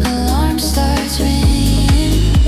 Alarm starts ringing.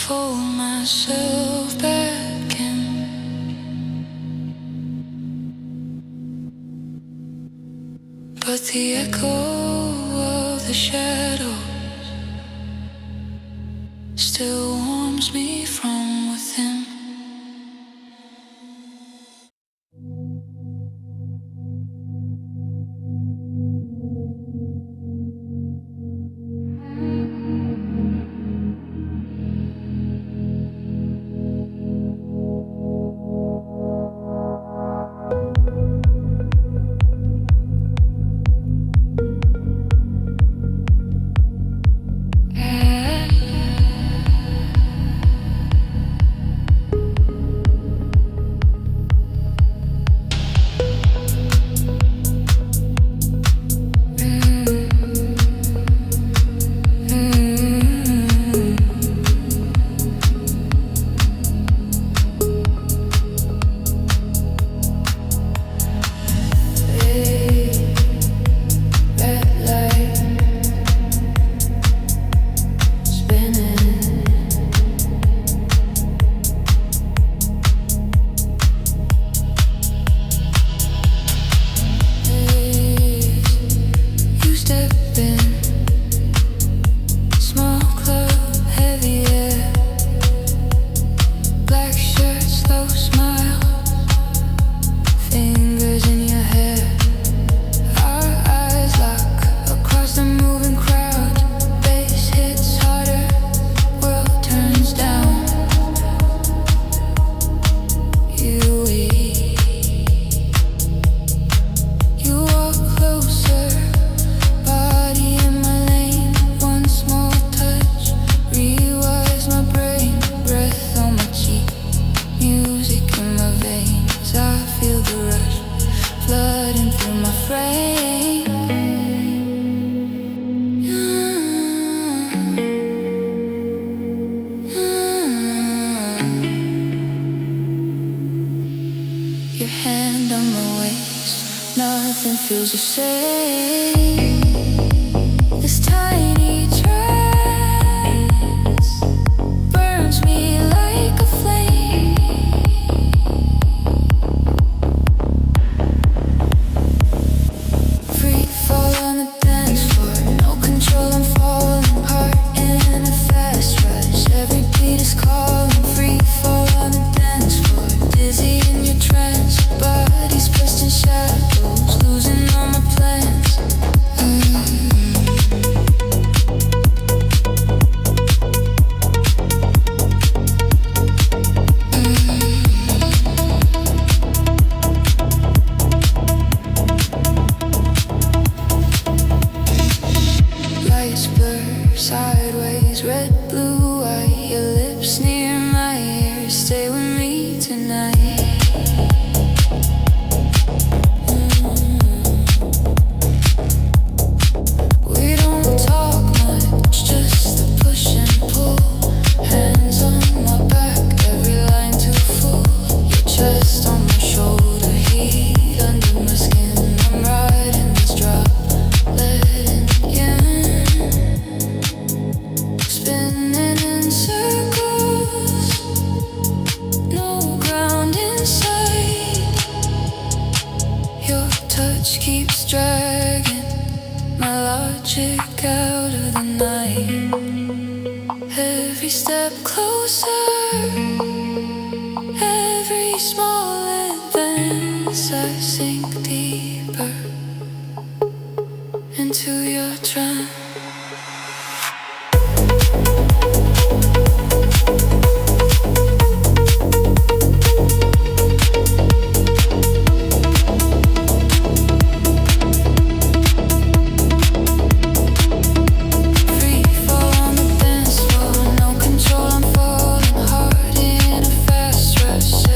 pull myself back in. But the echo of the shadows still warms me from within.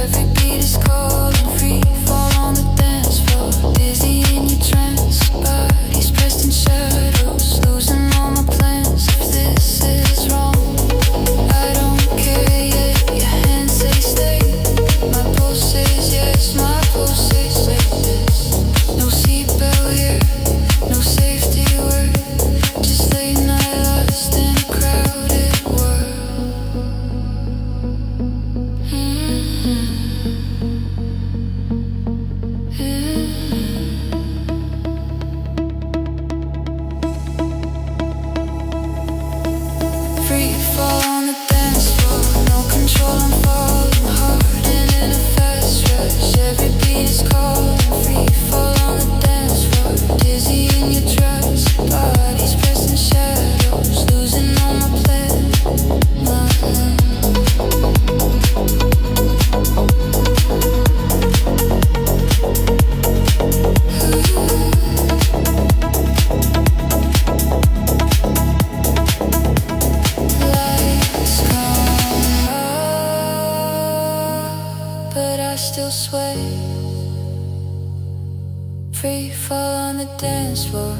Every beat is free fall on the dance floor.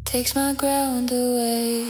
Takes my ground away.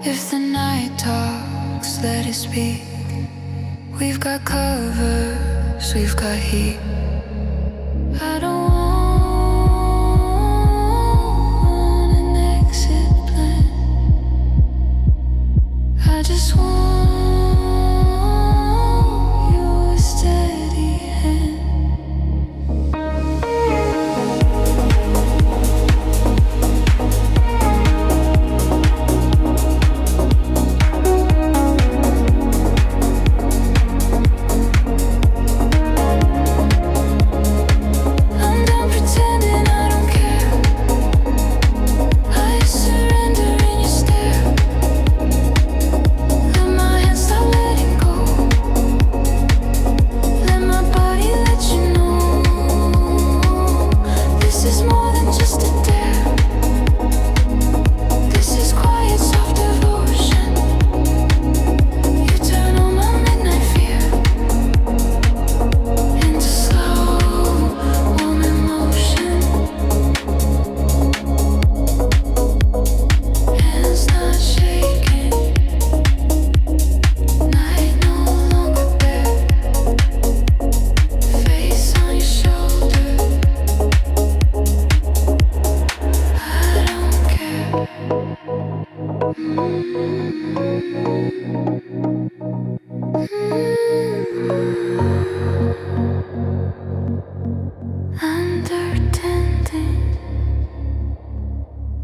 If the night talks, let it speak. We've got covers, we've got heat. I don't want an exit plan. I just want your steady hand.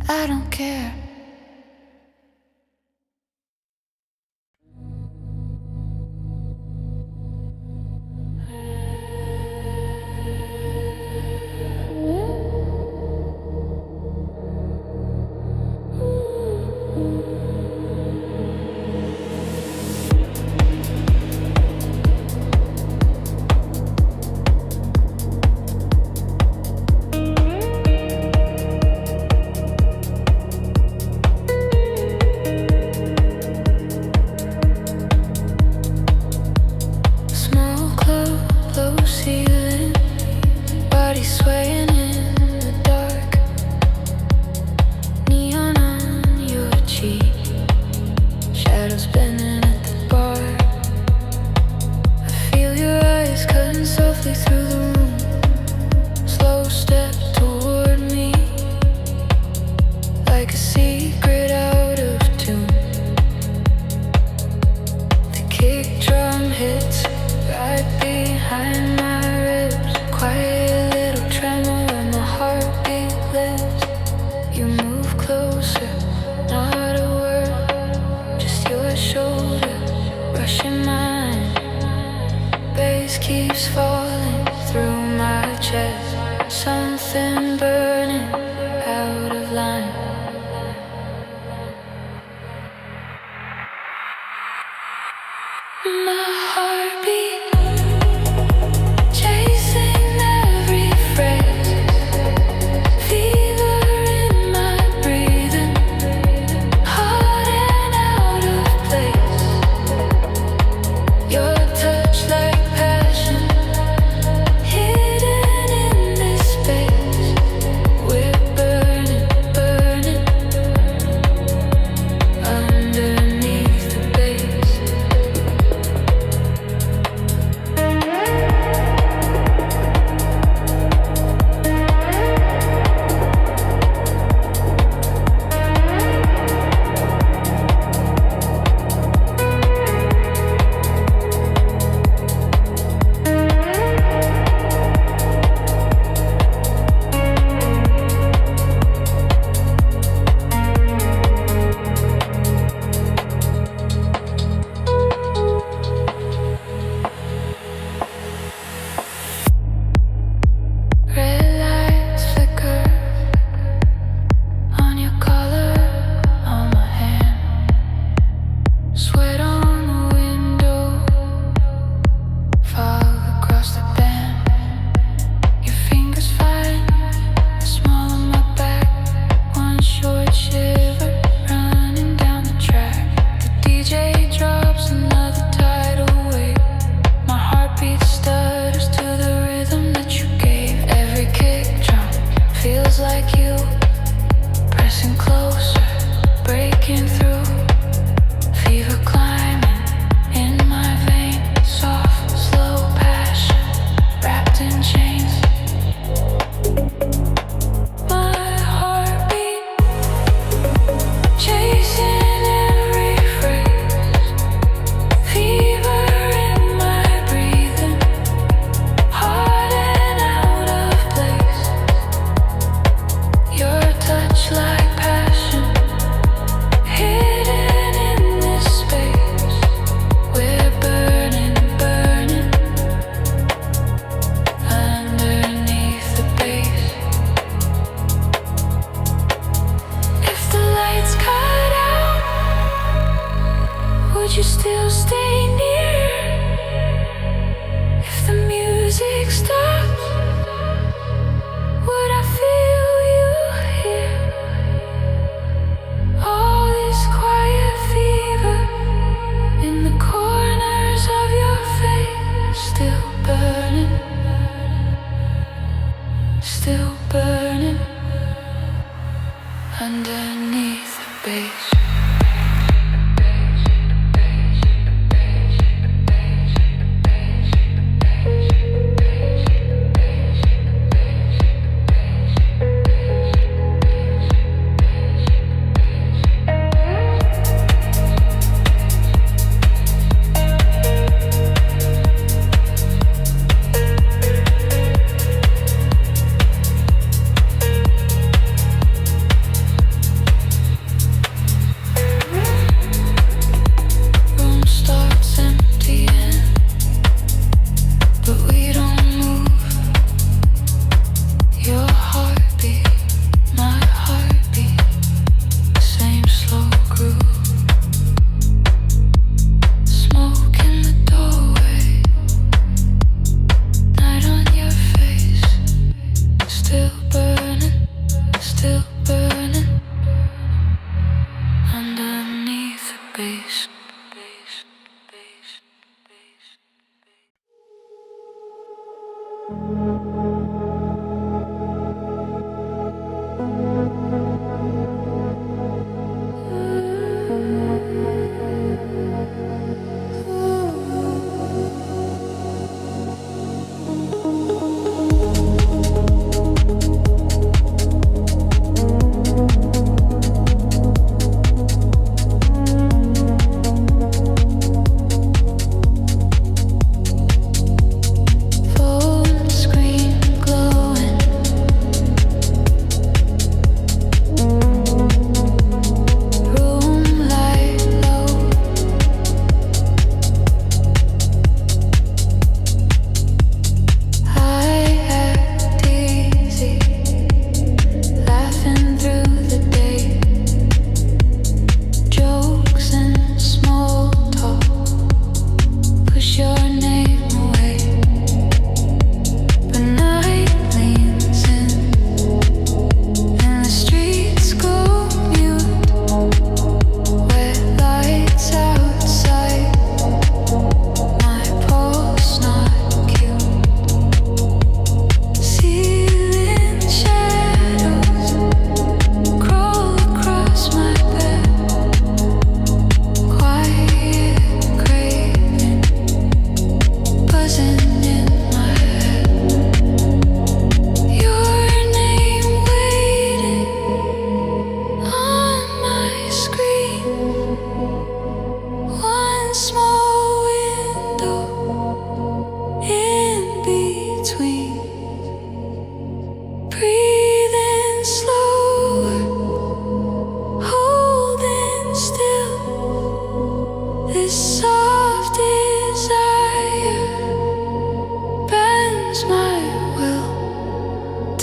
I don't care.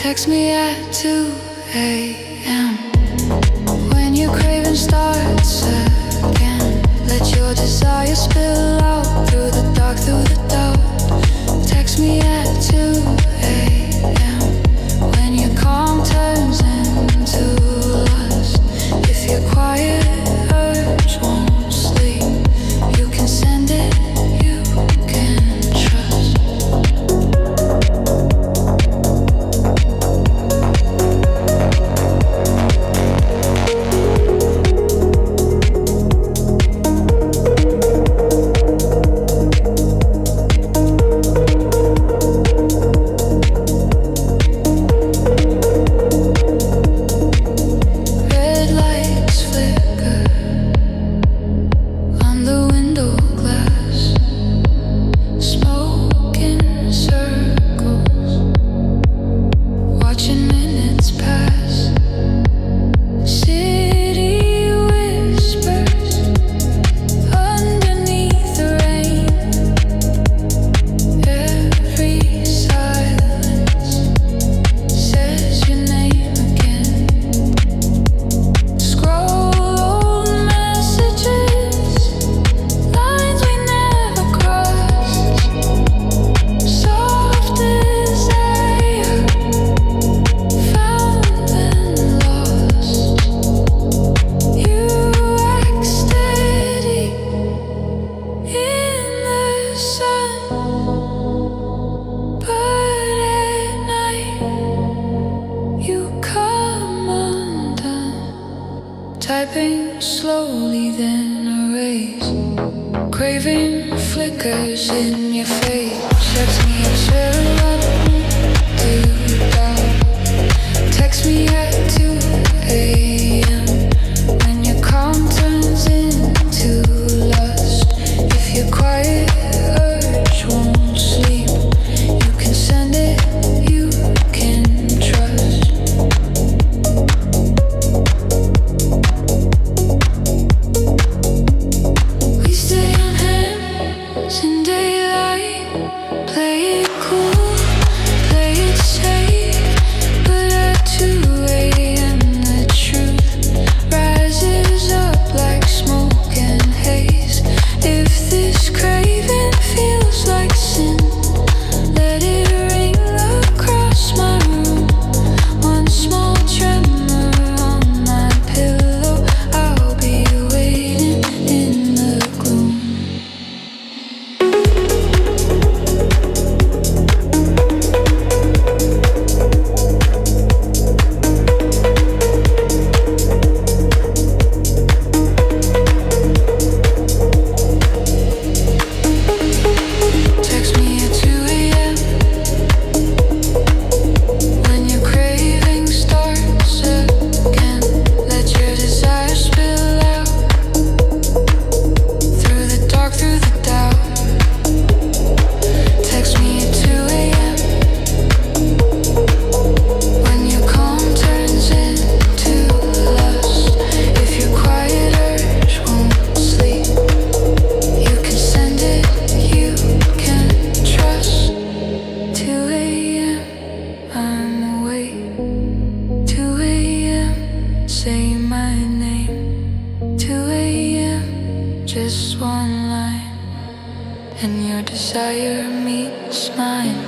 Text me at 2 a.m. when your craving starts again. Let your desire spill out through the dark, through the doubt. Text me at 2 a.m. when your calm turns into lust. If your quiet urge won't sleep, you can send it, you can trust. slowly then erase. Craving flickers in your face. Text me at 7 to down. Text me at 2 a.m. when your calm turns into lust. If your quiet urge won't sleep, you can send it, you can trust. We stay on hands in daylight, play it cool, play it safe. But at 2 a.m. the truth rises up like smoke and haze. If this craving feels like sin, let it ring across my room. One small tremor on my pillow, I'll be waiting in the gloom. Text me at 2 a.m. when your craving starts again. Let your desire spill out through the dark, through the doubt. Text me at 2 a.m. when your calm turns into lust. If your quiet urge won't sleep, you can send it, you can trust. 2 a.m. I'm awake. 2 a.m. say my name. 2 a.m. just one line, and your desire meets mine.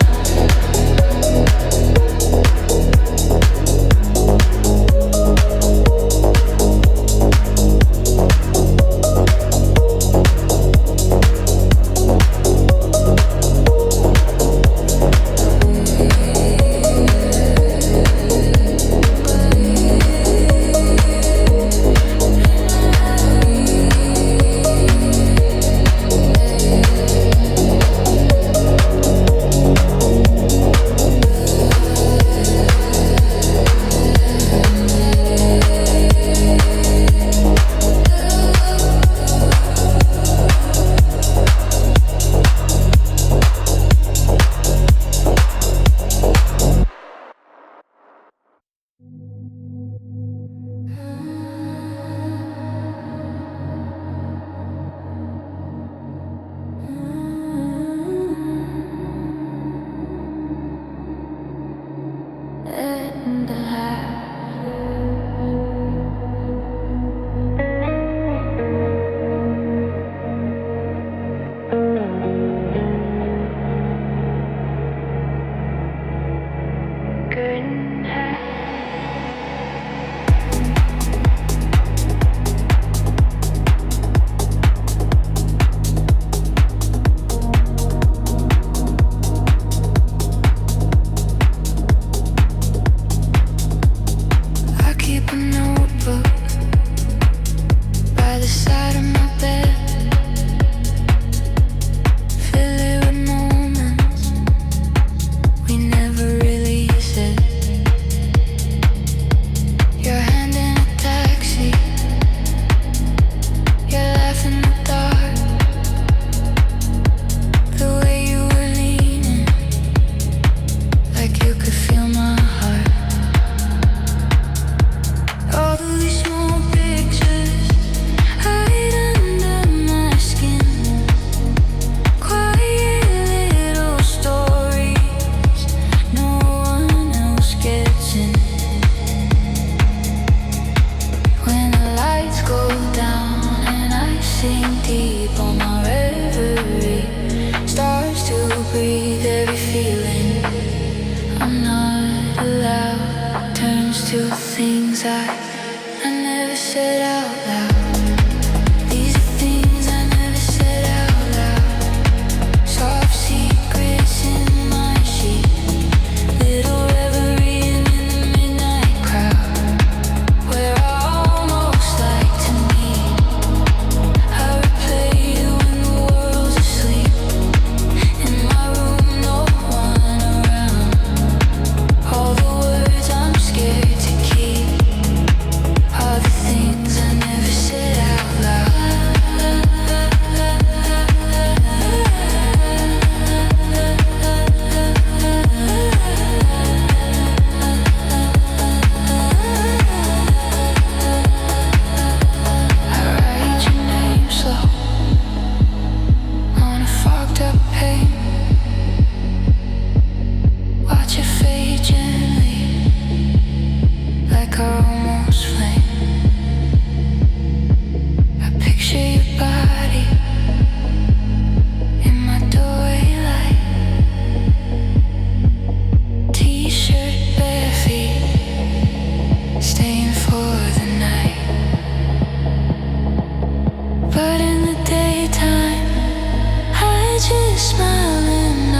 smiling, I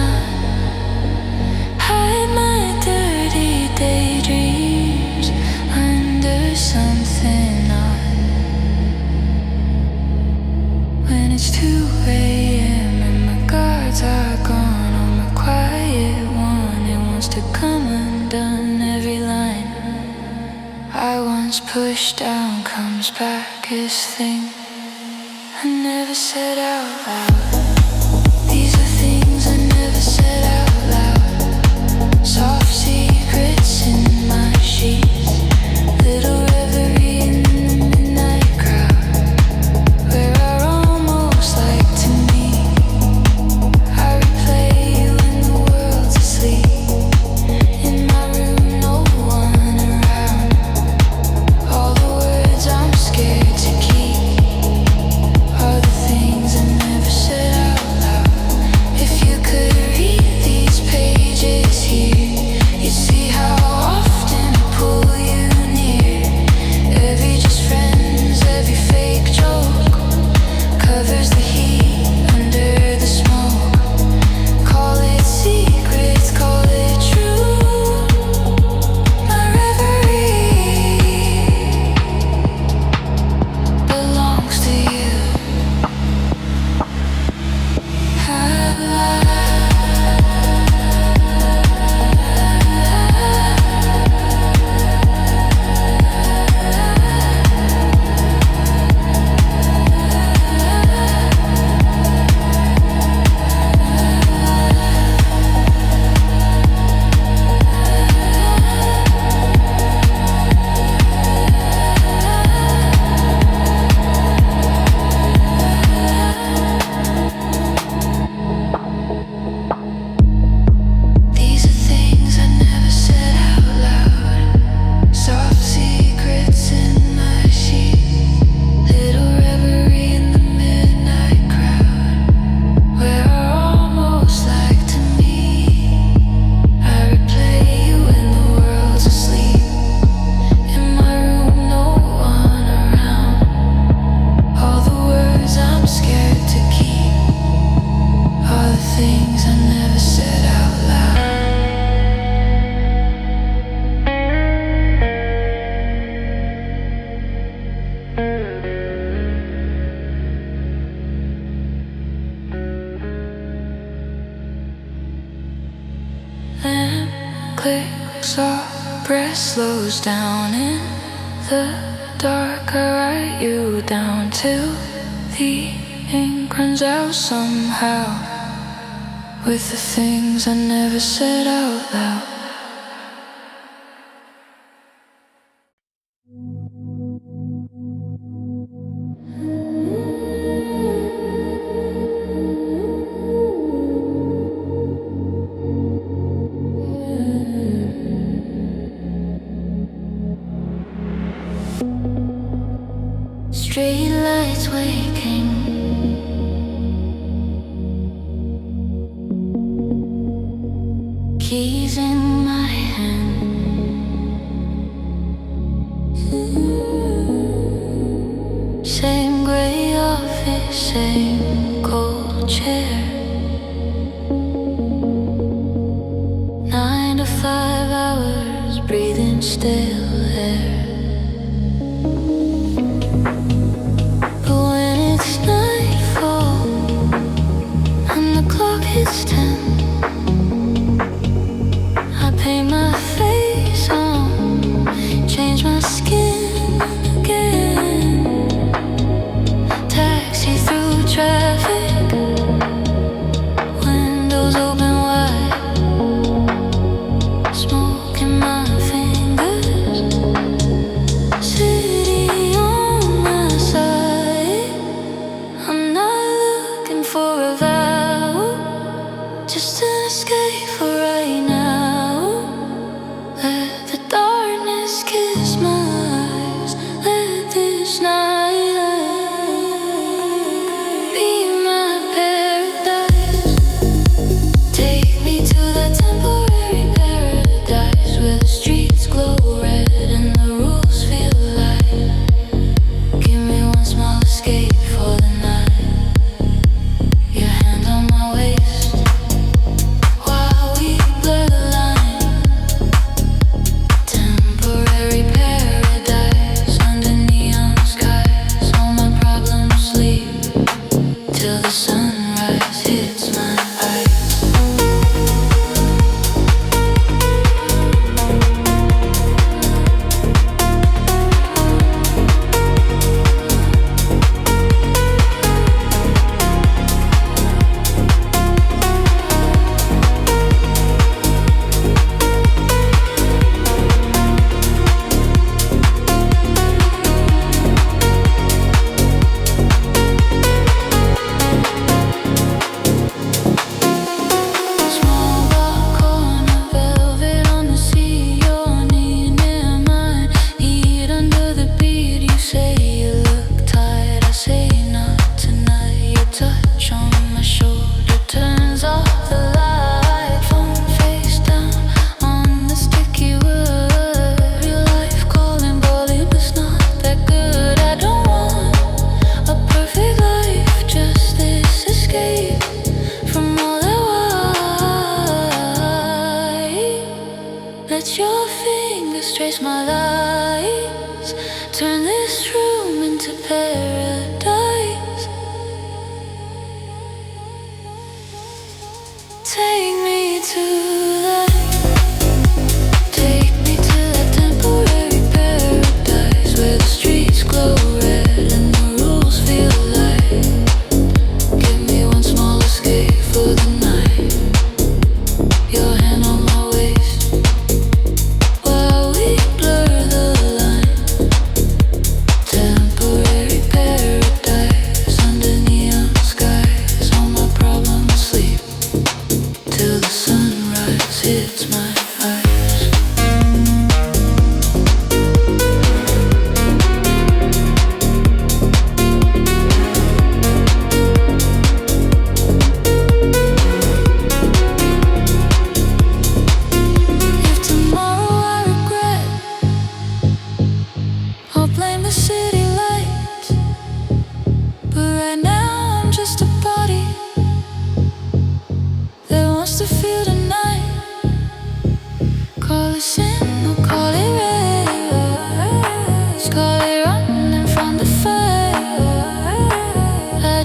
hide my dirty daydreams under something odd. When it's 2 a.m. and my guards are gone, I'm a quiet one, it wants to come undone. Every line I once pushed down comes back as thing I never said out loud. These are things I never said out loud. Soft secrets in my sheets. Little reverie in the midnight crowd, where I almost like to meet. I replay you when the world's asleep. In my room, no one around. All the words I'm scared to keep are the things I never said out loud. If you could read these pages here, you'd see how often I pull you near. Every just friends, every fake joke covers the heat under the smoke. Call it secrets, call it true. My reverie belongs to you. These are things I never said out loud. Soft secrets in my sheets. Little reverie in the midnight crowd, where I almost like to meet. I replay you when the world's asleep. In my room, no one around. All the words I'm scared to keep are the things I never said out loud. Lamp clicks, our breath slows down in the dark. I write you down till the ink runs out somehow, with the things I never said out loud. Street lights waking, keys in my hand. Same gray office, same cold chair. 9 to 5 hours, breathing stale air. But when it's nightfall and the clock hits 10, I paint my face on, change my skin again. Taxi through traffic, windows open wide, smoke in my fingers.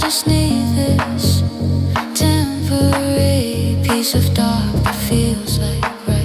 just need this temporary piece of dark that feels like right.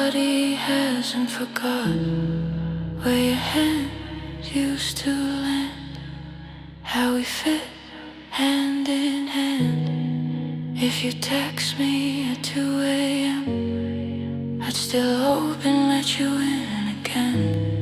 body hasn't forgotten where your hand used to land, how we fit hand in hand. If you text me at 2 a.m., I'd still open, let you in again.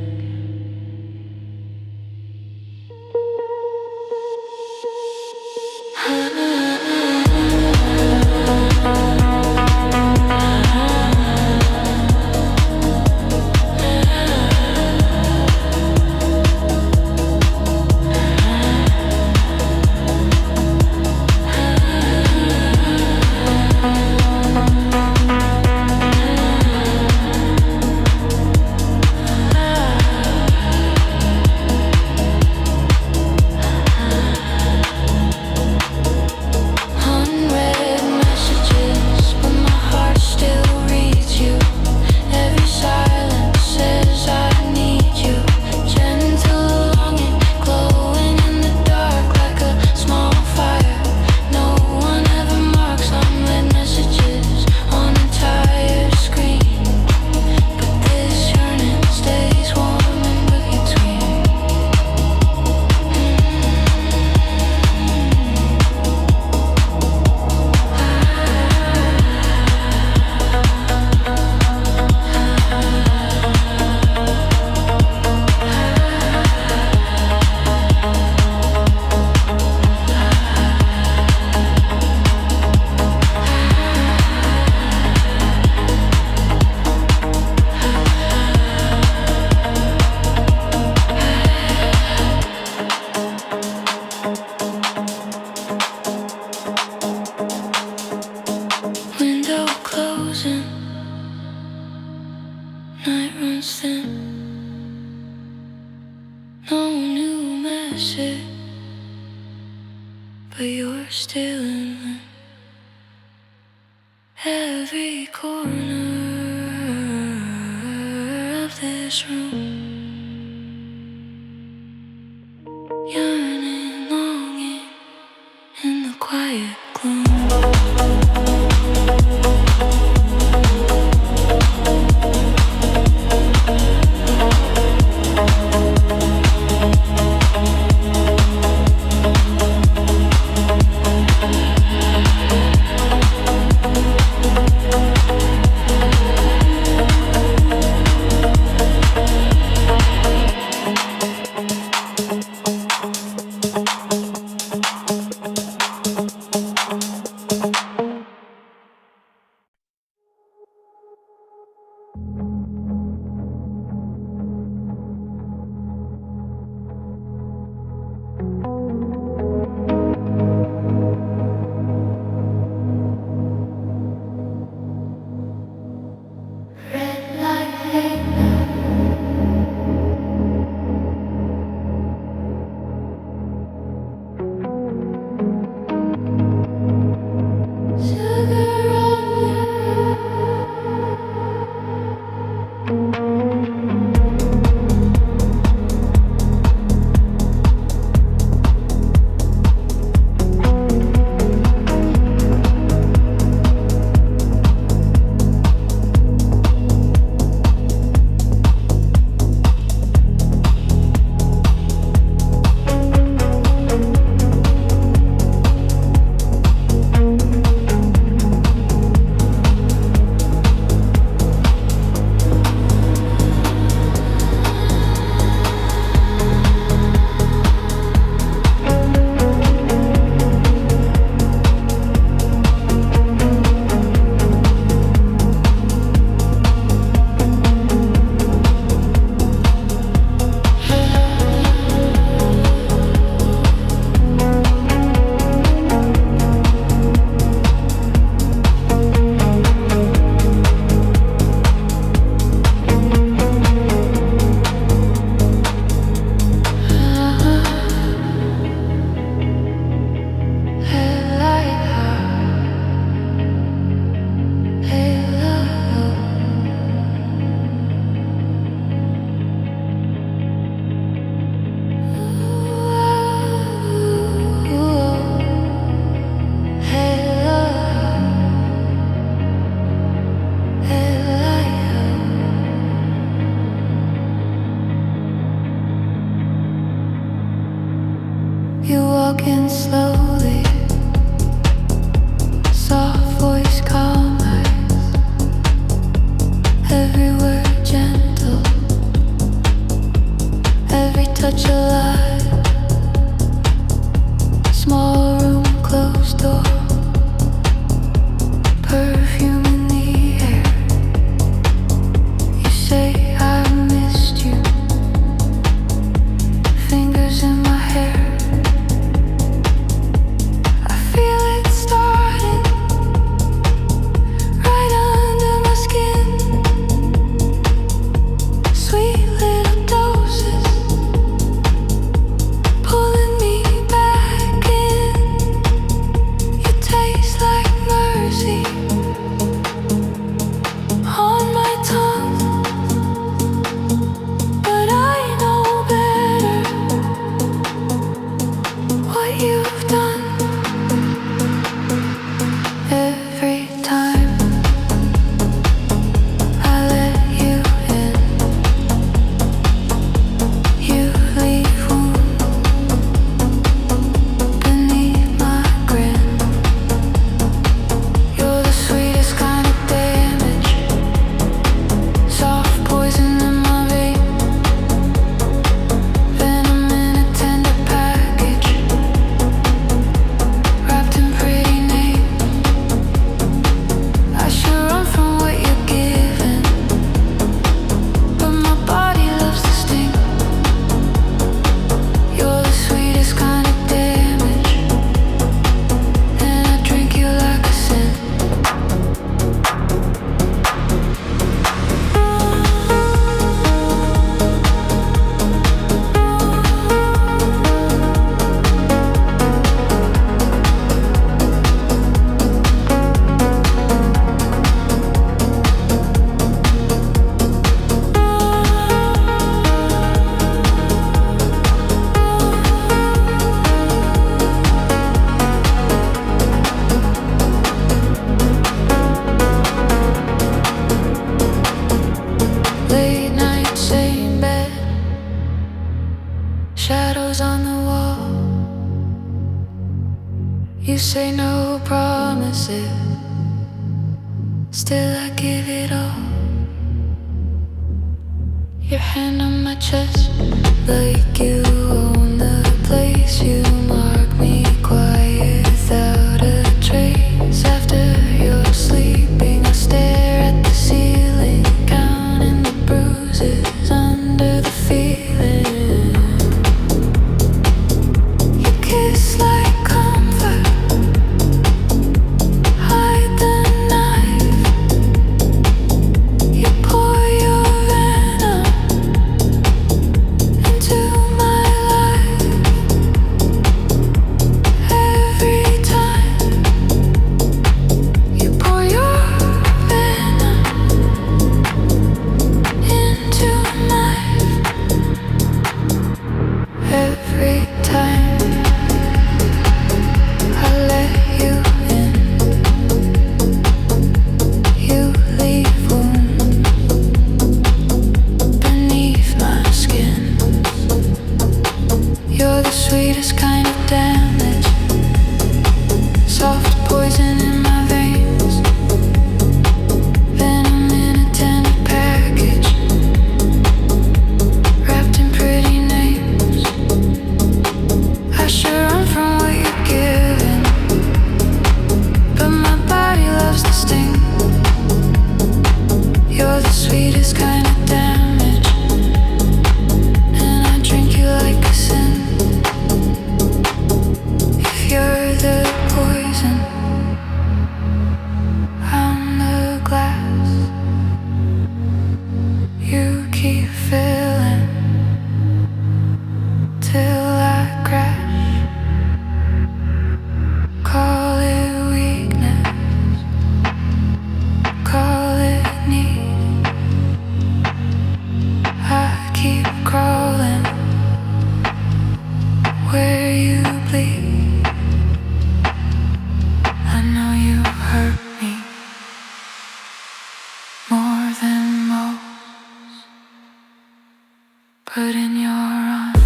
You say no promises, still I give it all. Your hand on my chest, like you own the place. You mark me quiet without a trace. After you're sleeping, I stare at the ceiling, counting the bruises under the feeling. You kiss like comfort, hide the knife. You pour your venom into my life. Every time you pour your venom into mine. Every time I let you in, you leave wounds beneath my skin. You're the sweetest kind of damage, soft poison in my veins, venom in a tender package, wrapped in pretty names. I should run from what you're giving, but my body loves the sting. You're the sweetest kind of damage, and I drink you like a sin. If you're the poison, I'm the glass. You keep filling till I crash. Call it weakness, call it need. I keep crawling where you bleed. I know you hurt me more than most, but in your arms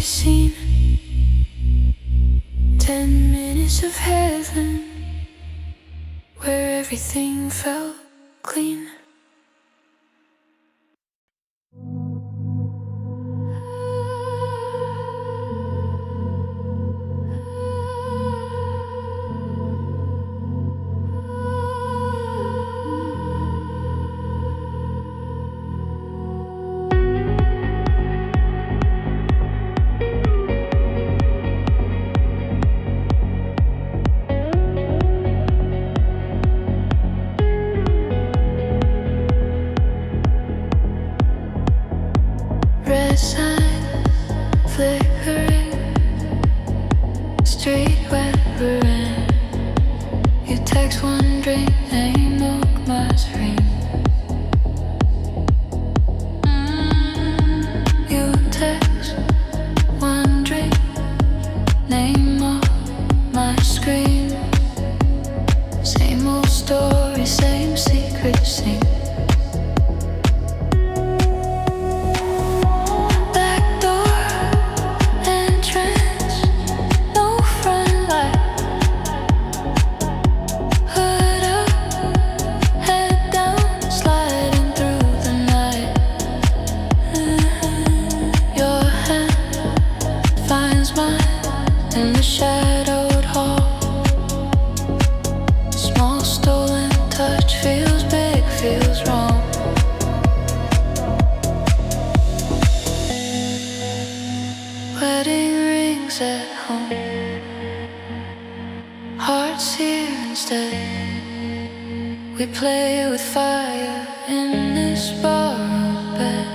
seen 10 minutes of heaven where everything felt clean. Red sign flickering, street where we're in. You text one drink, ain't look my screen. You text one drink, name on my screen. Same old story, same secret scene. We play with fire in this borrowed bed.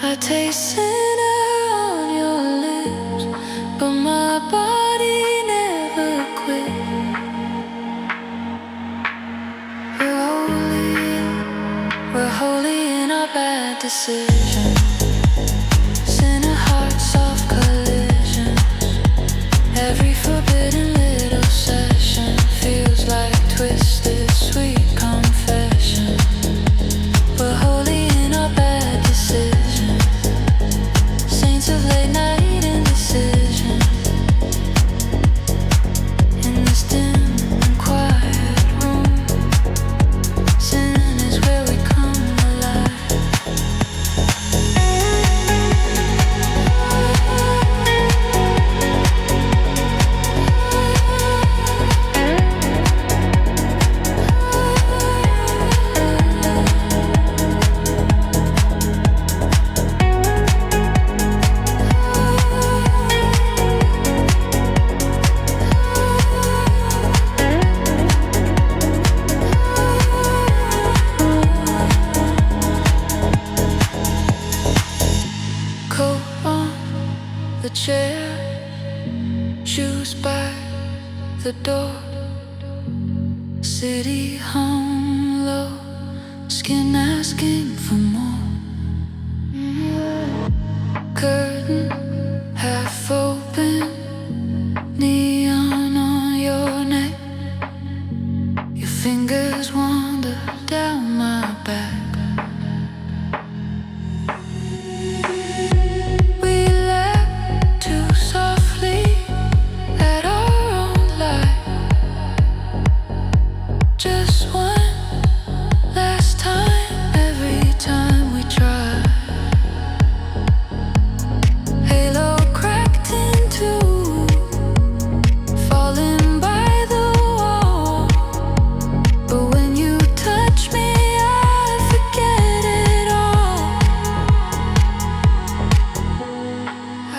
I taste cinder on your lips, but my body never quit. We're holy in our bad decisions. Sinner hearts of collisions. Every forbidden little session feels like twisted sweet confession. We're holy in our bad decisions. Saints of late night indecision. In this dim and quiet room, sin is where we come alive. Coat on the chair, shoes by the door. City hung low, skin asking for more. Curtain half open, neon on your neck. Your fingers wander down my back. We laugh too softly at our own light. Just one last time, every time we try. Halo cracked in two, falling by the wall. But when you touch me, I forget it all.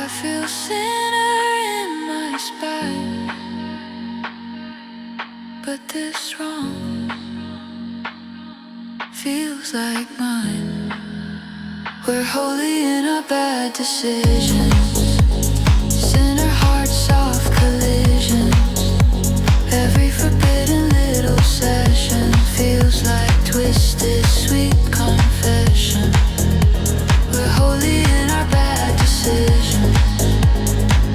I feel sinner in my spine, but this wrong feels like mine. We're holy in our bad decisions. Sinner hearts, soft collisions. Every forbidden little session feels like twisted sweet confession. We're holy in our bad decisions.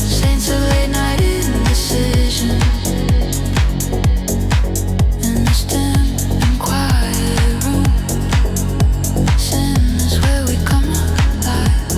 Saints of late night indecision. In this dim and quiet room, sin is where we come alive.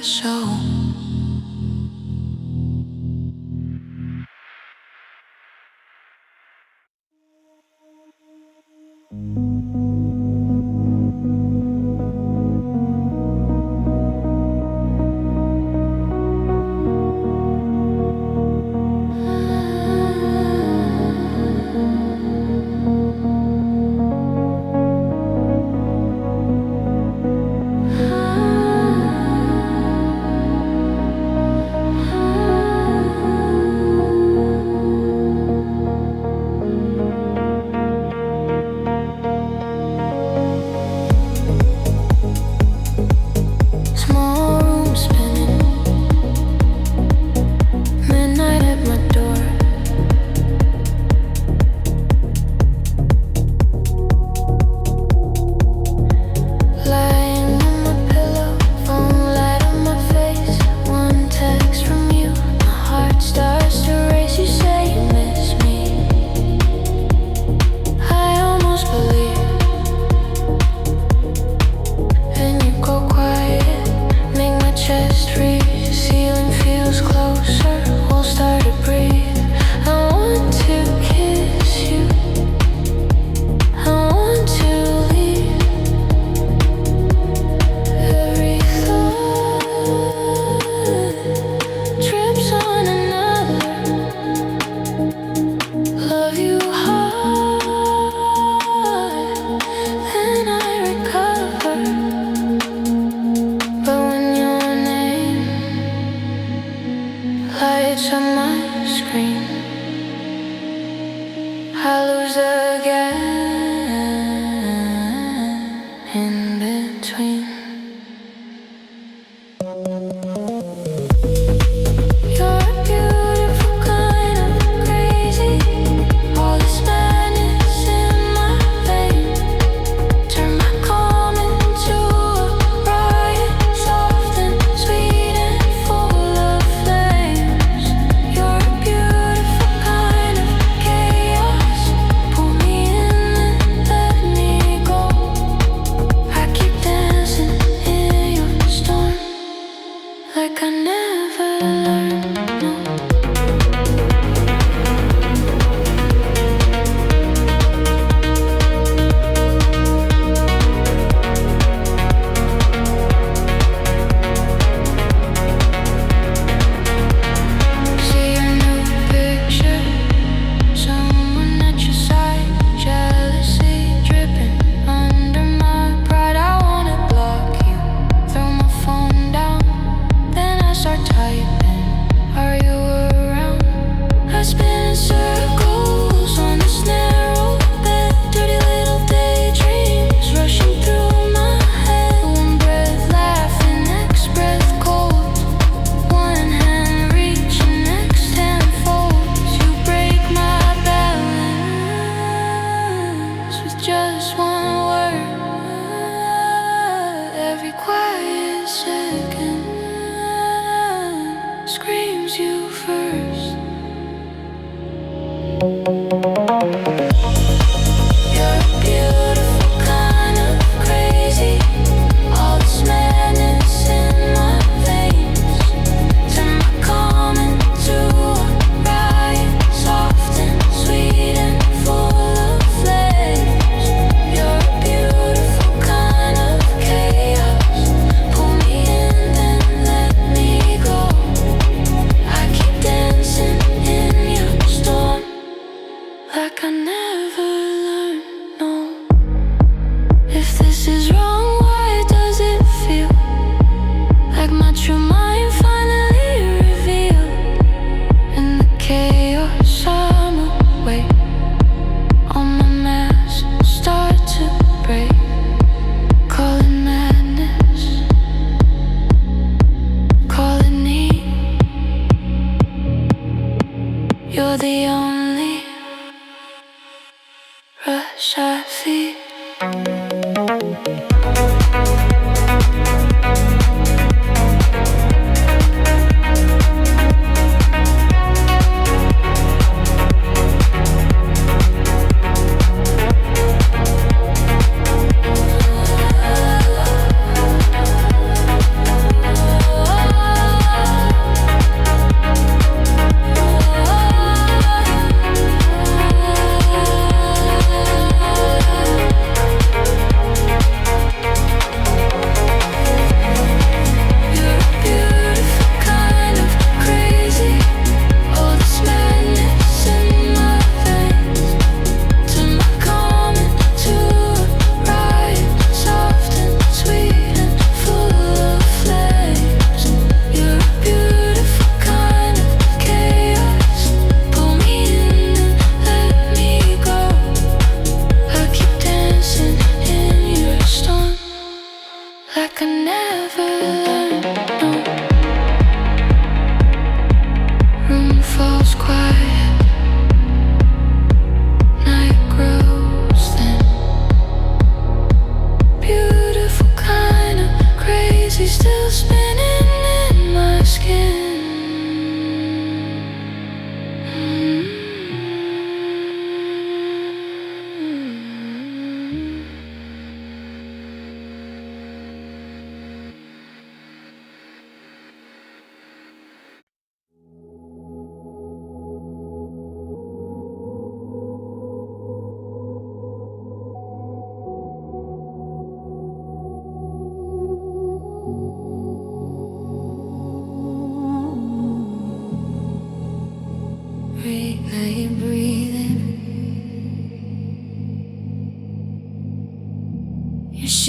soul.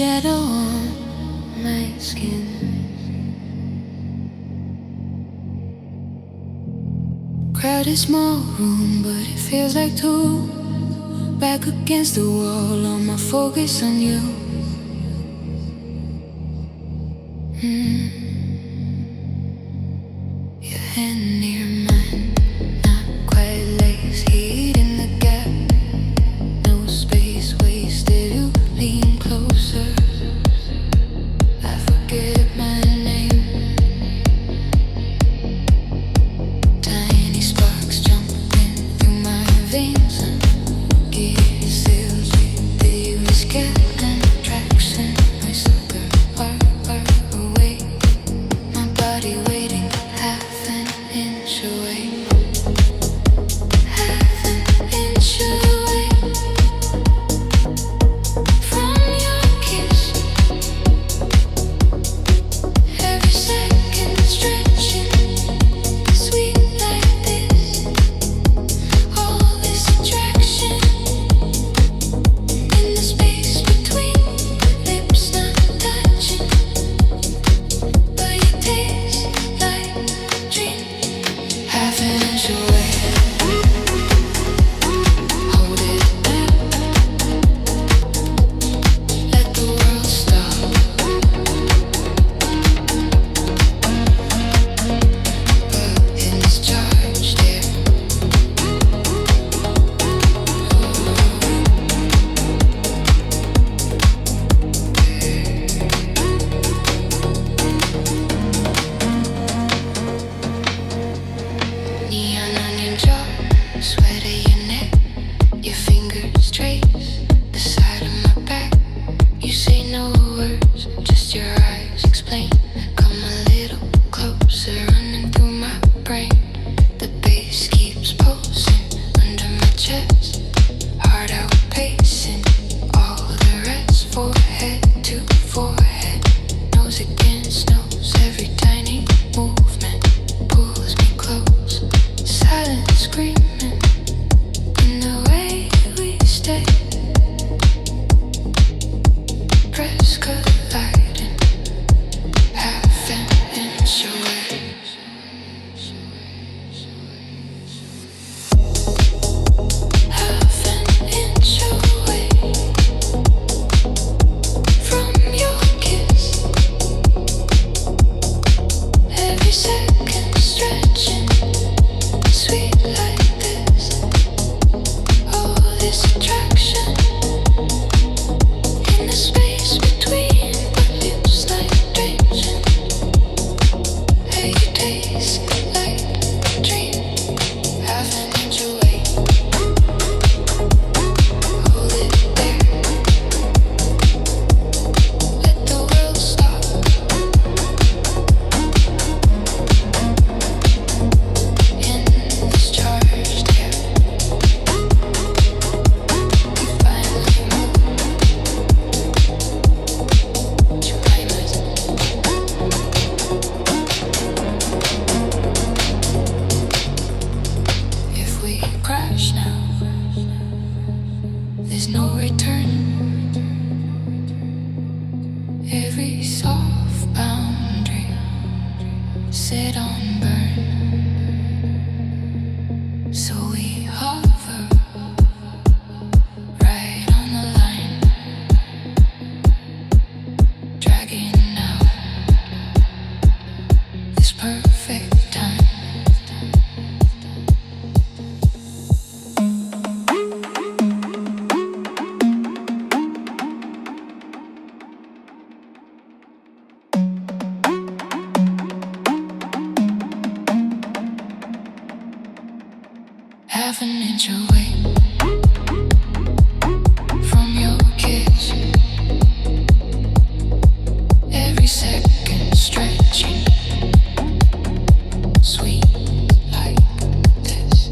shadow on my skin. Crowded small room, but it feels like two. Back against the wall, all my focus on you. Your hand near mine, not quite lace, heat in the gap. No space wasted, you lean closer. I forget my name. Tiny sparks jumping through my veins. Gear seals with you is getting traction. Whisper far away. My body waiting half an inch away. Half an inch away from your kiss. Every second stretching, sweet like this. All this attraction in the space between lips not touching, but you taste like a dream. Half an inch away, hold it back. Let the world stop. But in this charged air, neon on your jaw, sweat of your neck. Your fingers trace the side of my back. You say no words, just your eyes explain. Come a little closer, running through my brain. The bass keeps pulsing under my chest. Heart outpacing all the rest. Forehead to forehead, nose against nose. Every tiny movement pulls me close. Silent screaming in the way we stay. Press colliding, half an inch away. Half an inch away from your kiss. Every second stretching, sweet like this. All this attraction in the space between our lips like drenching. Hey, you taste like a dream. Half an inch away, hold it there. Let the world stop. In this charged air, we finally move to climax. If we crash now, there's no return. Every soft boundary set on burn. So we hover right on the line, dragging out this perfect time. Half an inch away from your kiss. Every second stretching, sweet like this.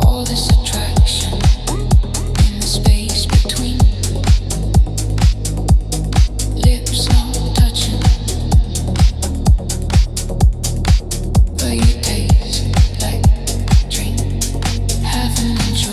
All this attraction in the space between lips not touching, but you taste like a dream. Half an inch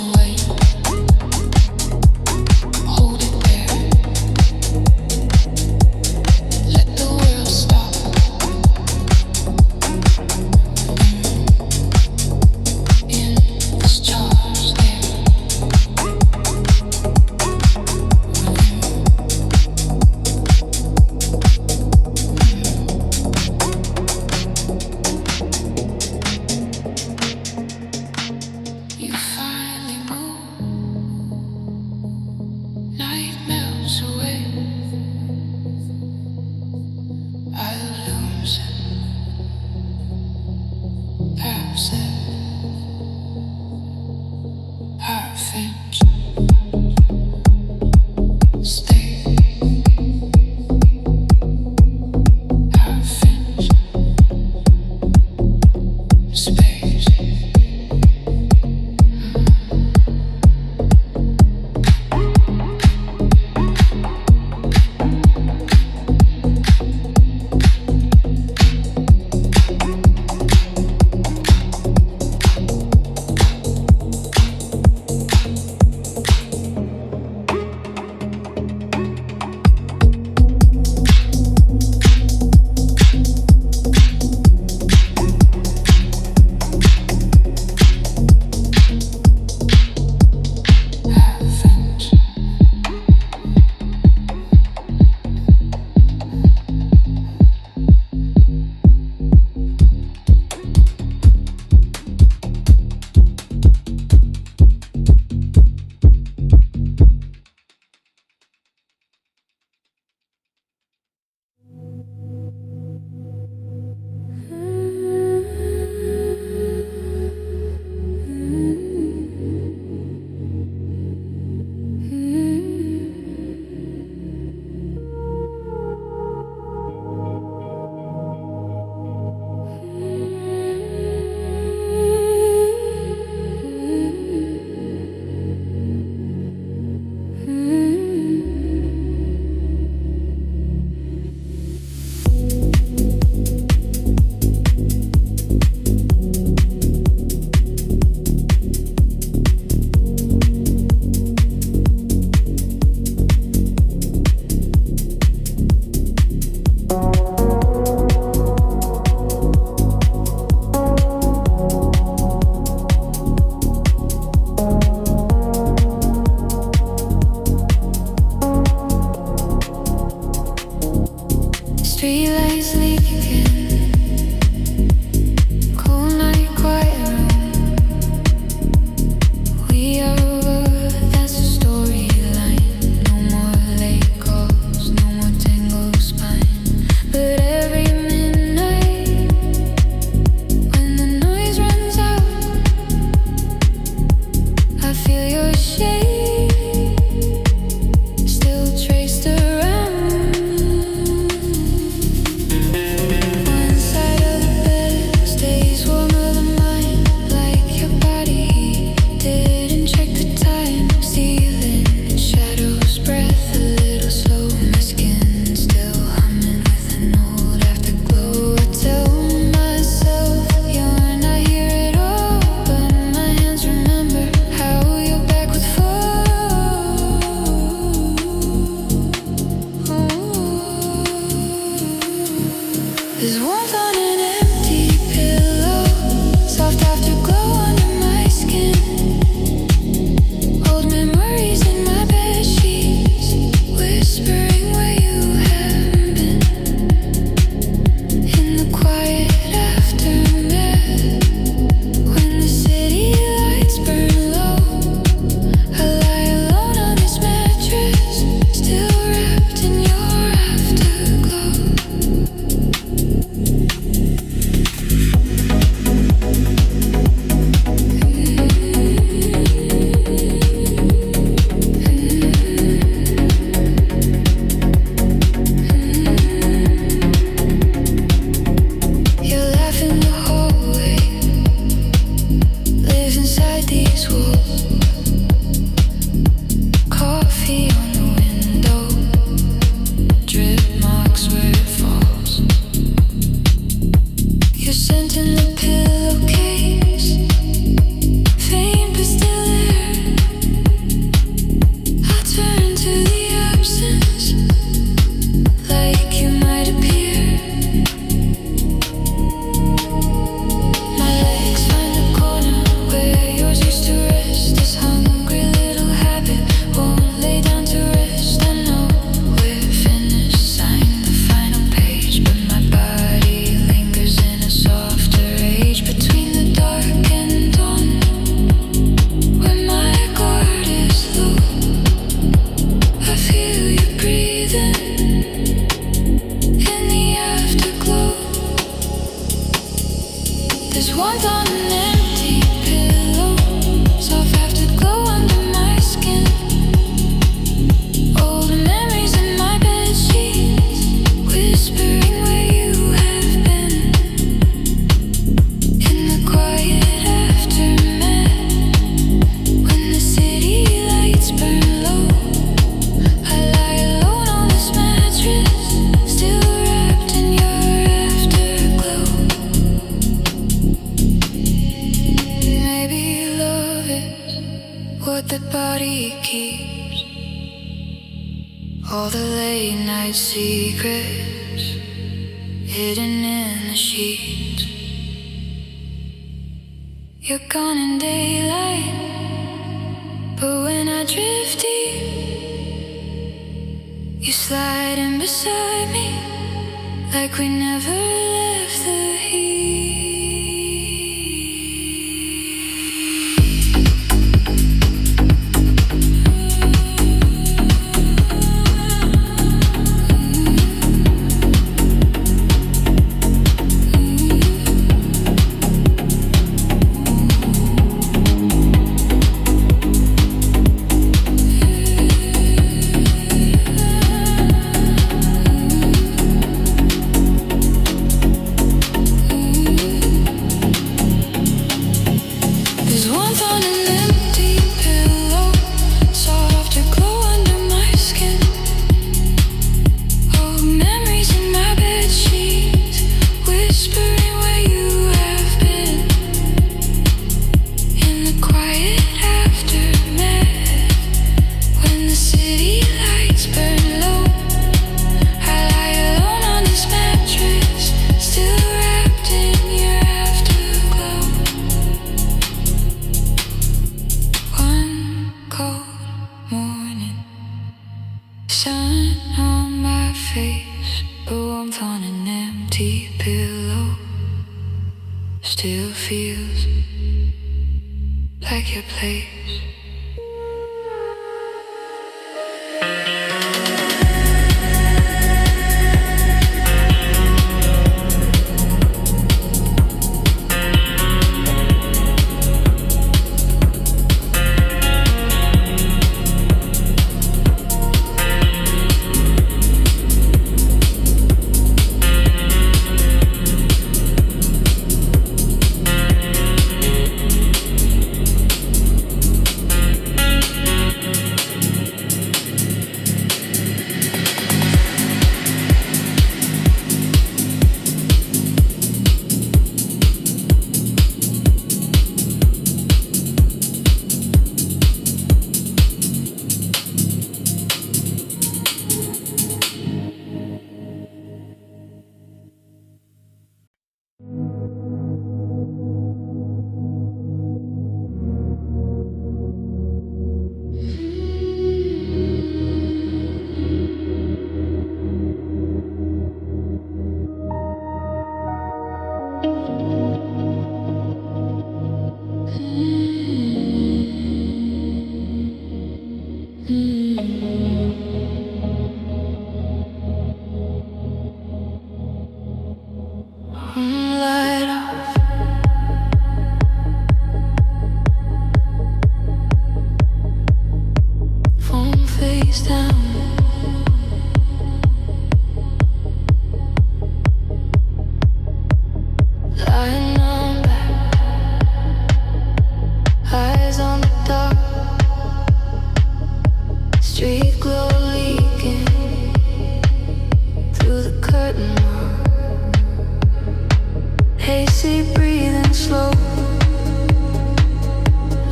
breathing slow,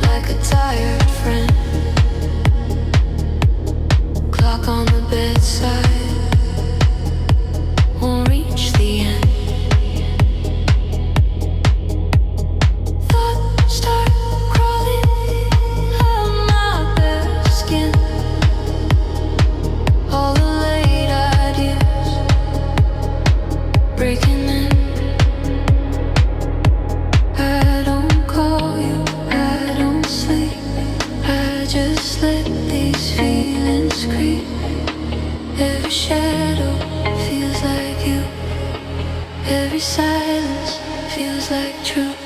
like a tired friend. Clock on the bedside won't reach the end. Thoughts start crawling out my bare skin. All the late ideas breaking in. I don't call you, I don't sleep. I just let these feelings creep. Every shadow feels like you. Every silence feels like truth.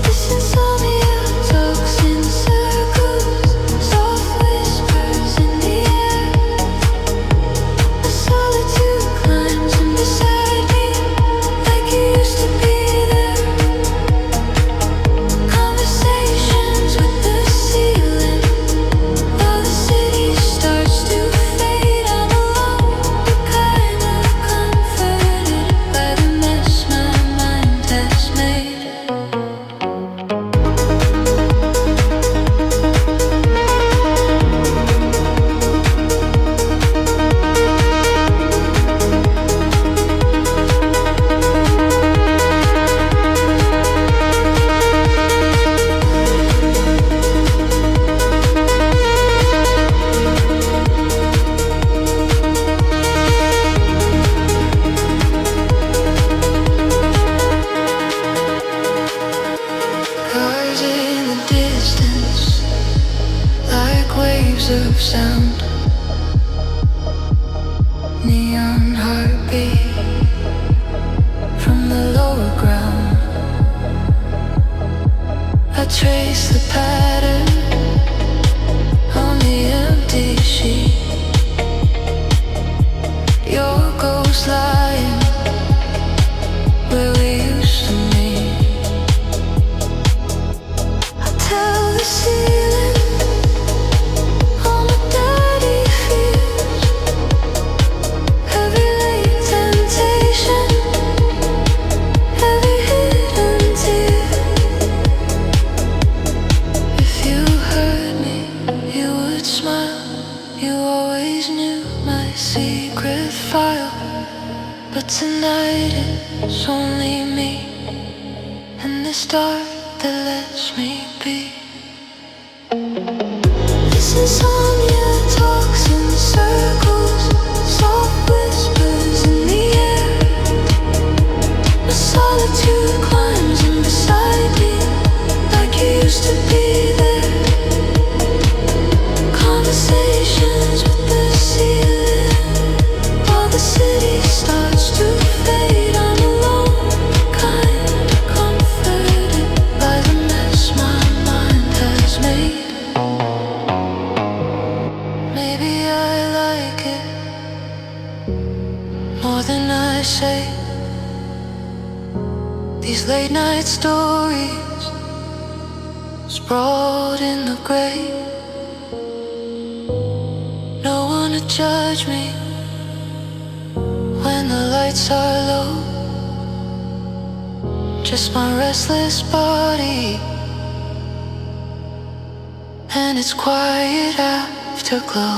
This insomnia talks in circles, soft whispers in the air. The solitude climbs in beside me, like you used to be there. Conversations with the ceiling, while the city starts to fade. I'm alone, but kind of comforted by the mess my mind has made. Cars in the distance, like waves of sound. Neon heartbeat from the lower ground. I trace the pattern on the empty sheet. Your ghost lying where we used to meet. I tell the ceiling all my dirty fears, every late temptation, every hidden tear. If you heard me, you would smile. You always knew my secret file. But tonight it's only me and this dark that lets me be. This insomnia talks in circles, soft whispers in the air. The solitude climbs in beside me, like you used to be there. Conversations with the ceiling, while the city starts to fade. I'm alone, kind of comforted by the mess my mind has made. Maybe I like it more than I say. These late night stories sprawled in the gray. No one to judge me when the lights are low. Just my restless body and its quiet afterglow.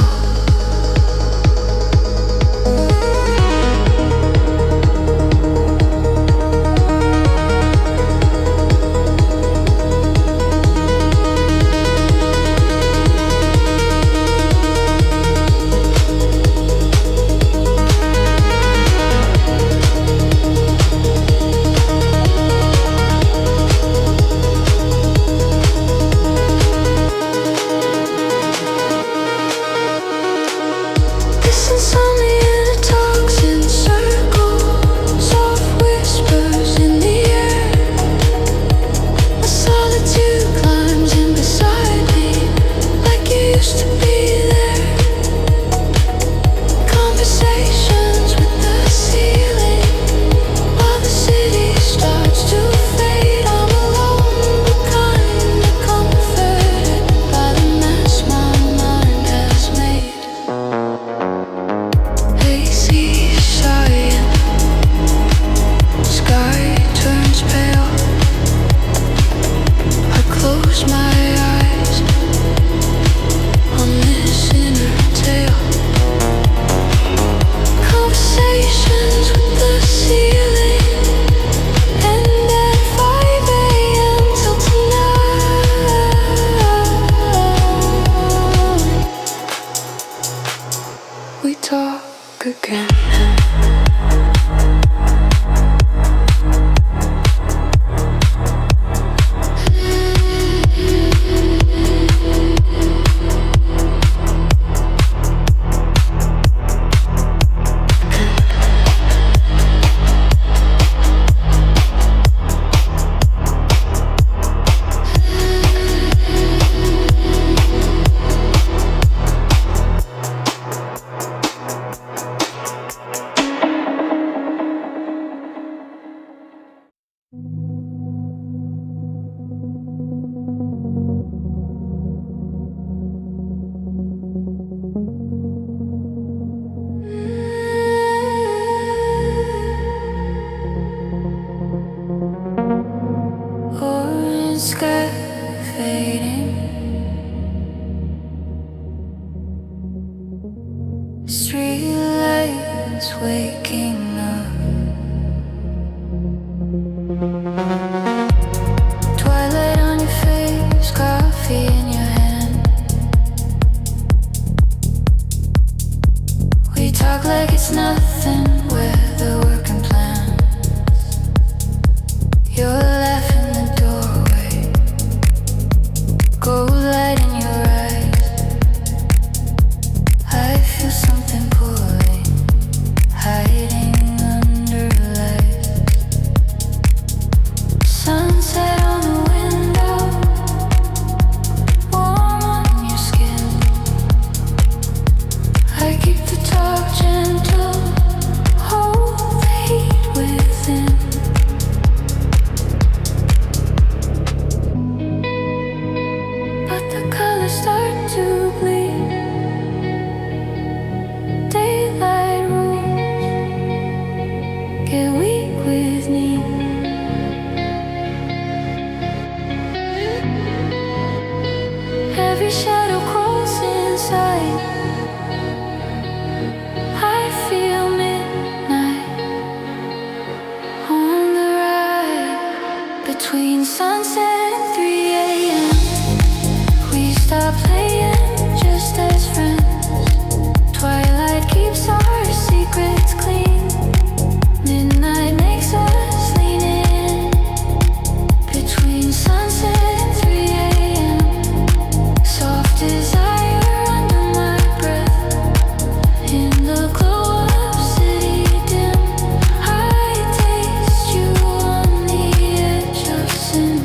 Between sunset and 3 a.m. we stop playing just as friends. Twilight keeps our secrets clean. Midnight makes us lean in. Between sunset and 3 a.m. soft desire under my breath. In the glow of city dim, I taste you on the edge of sin.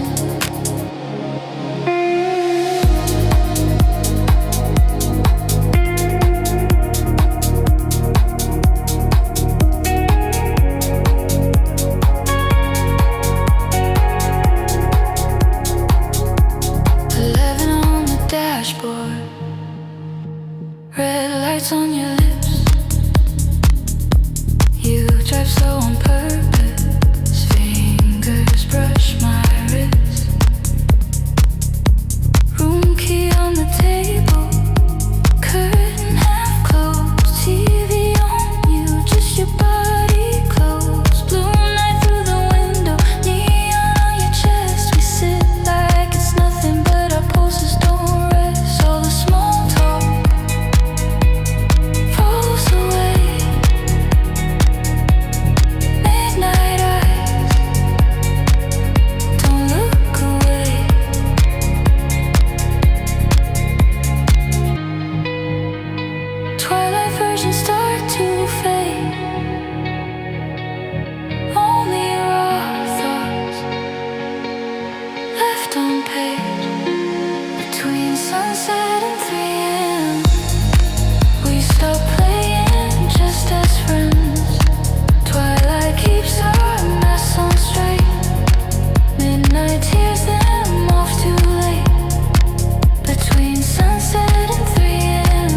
11 on the dashboard, red lights on your lips. You drive slow on purpose, fingers brush my wrist. Room key on the table, curtain half closed, TV on you, just your body close. Blue night through the window, neon on your chest. We sit like it's nothing, but our pulses don't rest. All the small talk falls away. Midnight eyes don't look away. Twilight versions start to fade. Only raw thoughts left unpaid. Between sunset and 3 a.m. we stop playing just as friends. Twilight keeps our mess on straight. Midnight tears them off too late. Between sunset and 3 a.m.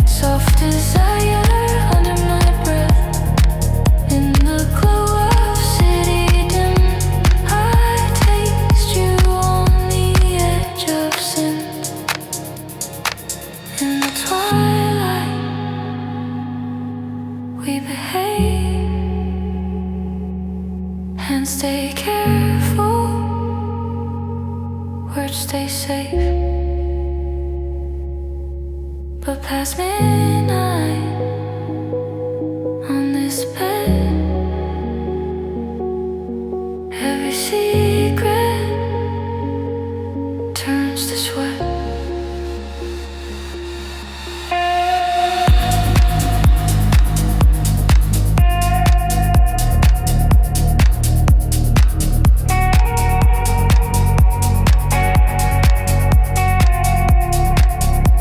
soft desire under my breath. In the glow of city dim, I taste you on the edge of sin. In the twilight, we behave and stay careful. Words stay safe. But past midnight, on this bed, every secret turns to sweat.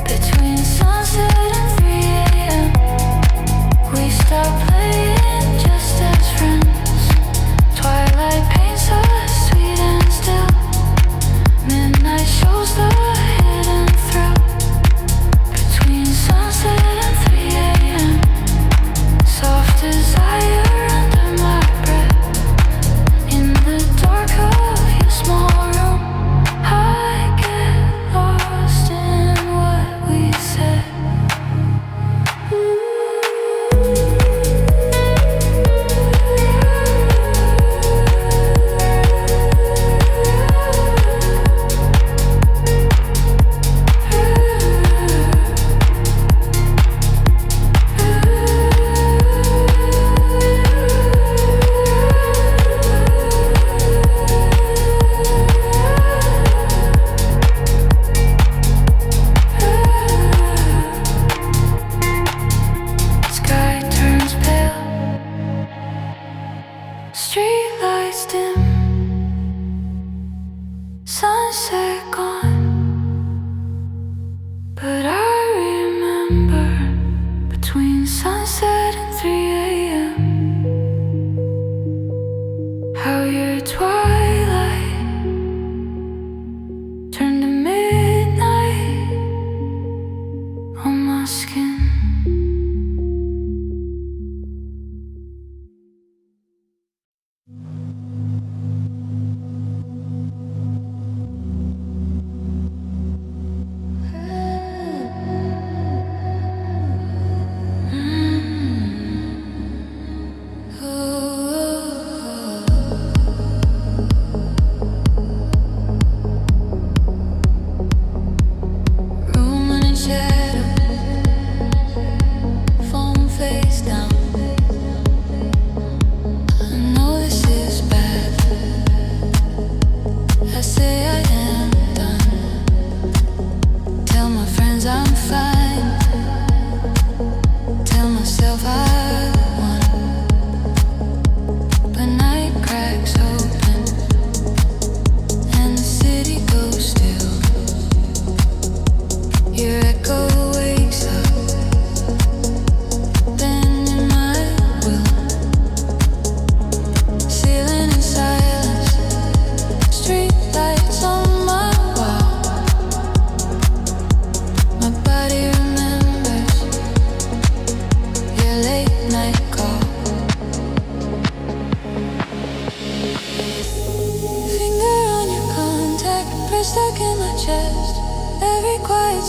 Between sunset and 3 a.m.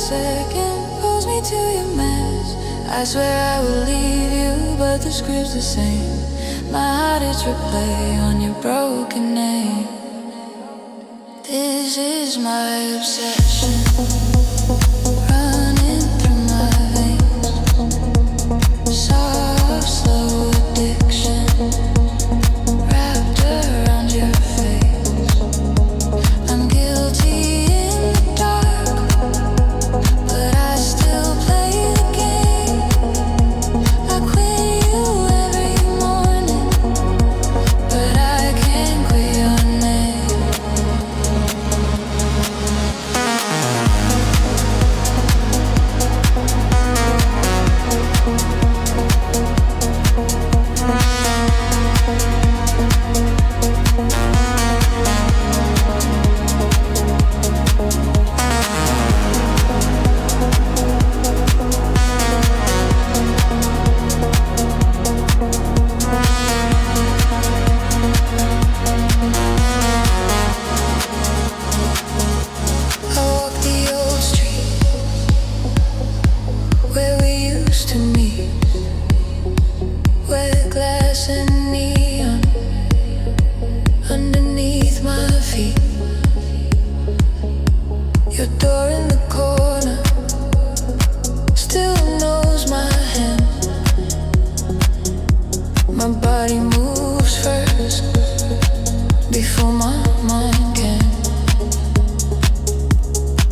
second pulls me to your mess. I swear I will leave you, but the script's the same. My heart is replay on your broken name. This is my obsession, running through my veins. Soft, slow addiction, wrapped around your face. I'm guilty in the dark, but I still play the game. I quit you every morning, but I can't quit your name. I walk the old street where we used to meet, where glass and neon underneath my feet. Your door in the corner still knows my hand. My body moves first before my mind can.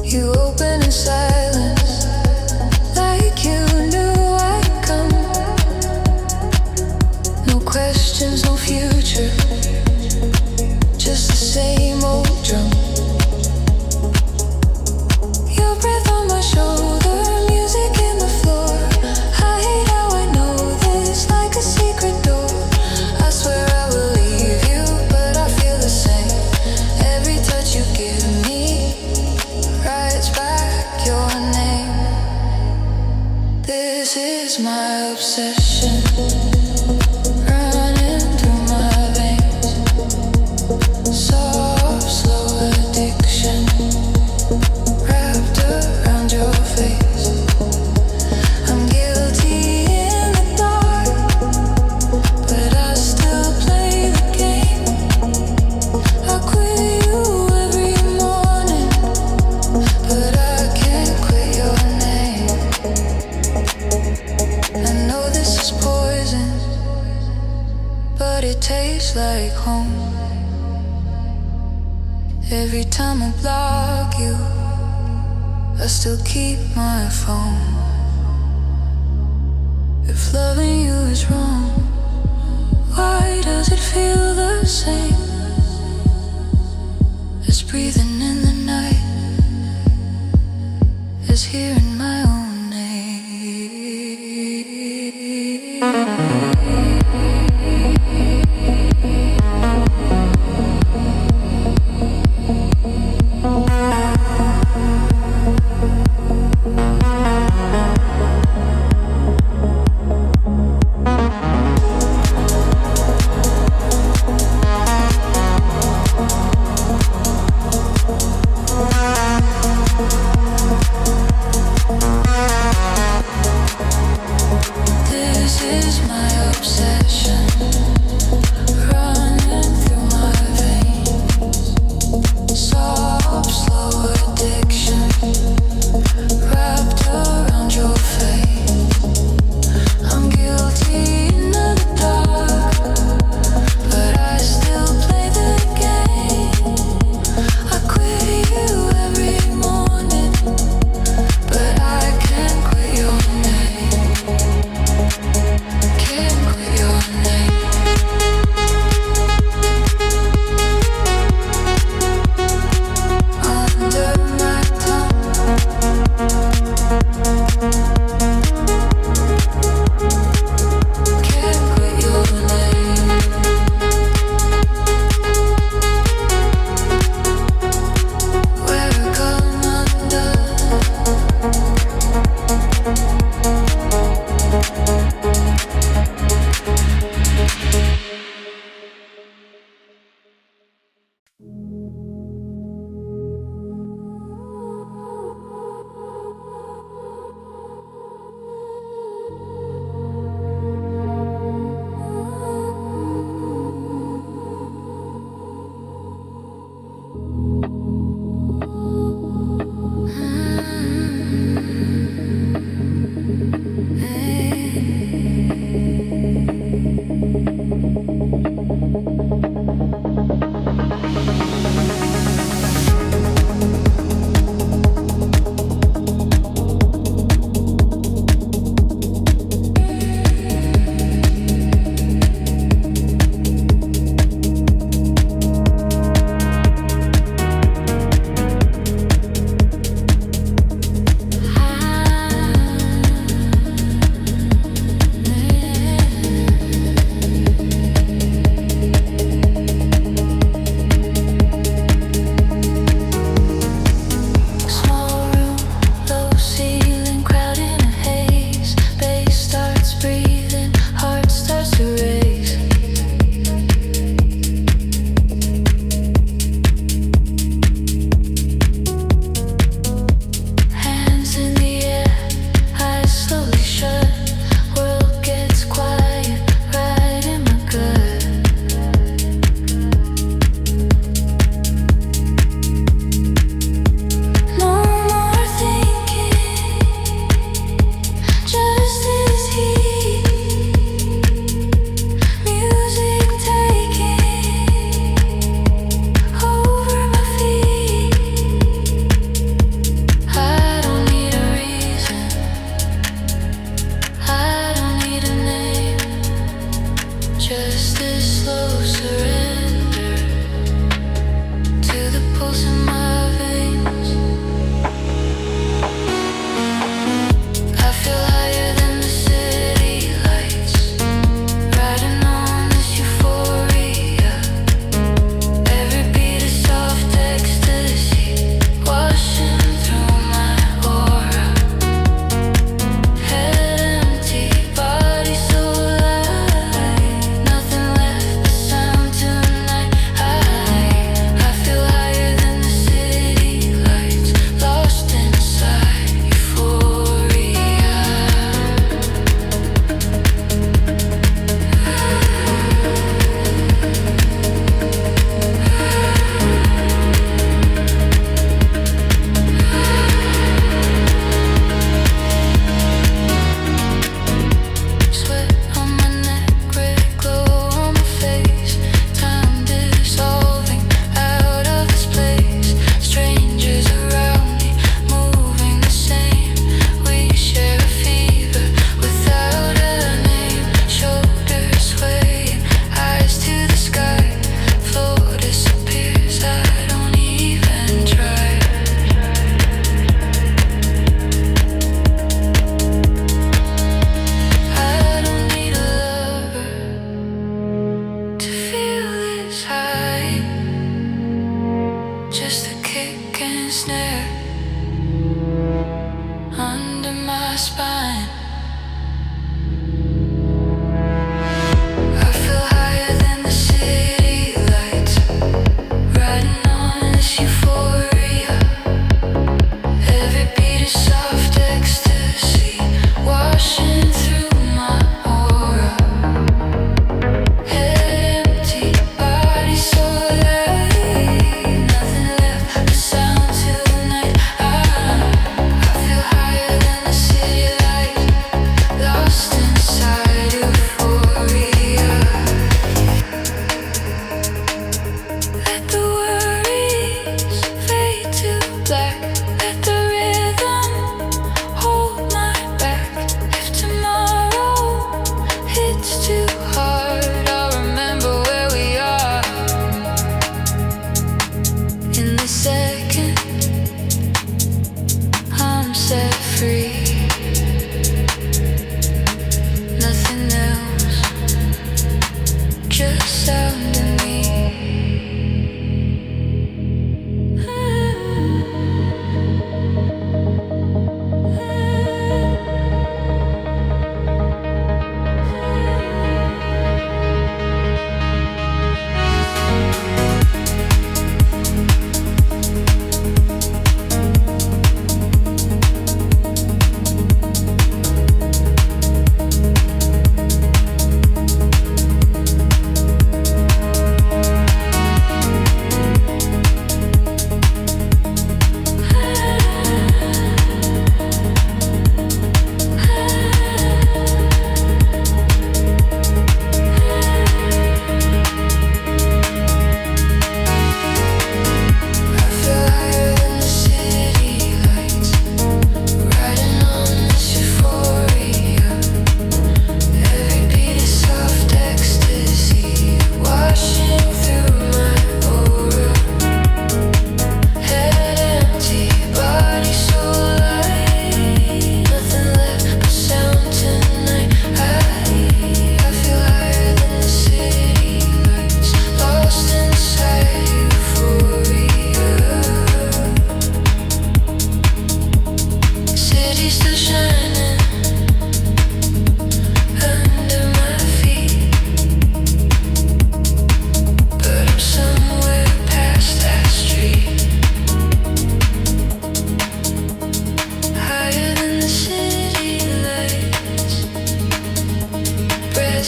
You open in silence, like you knew I'd come. No questions, no future, just the same old drum. Your breath on my shoulder, music in the floor. I hate how I know this, like a secret door. I swear I will leave you, but I feel the same. Every touch you give me writes back your name. This is my obsession, running through my veins. Soft, slow addiction, wrapped around your face. I'm guilty in the dark, but I still play the game. I quit you every morning, but I can't quit your name. I know this is poison, but it tastes like home. Every time I block you, I still keep my phone. If loving you is wrong, why does it feel the same as breathing in the night, as hearing my own name?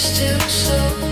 still so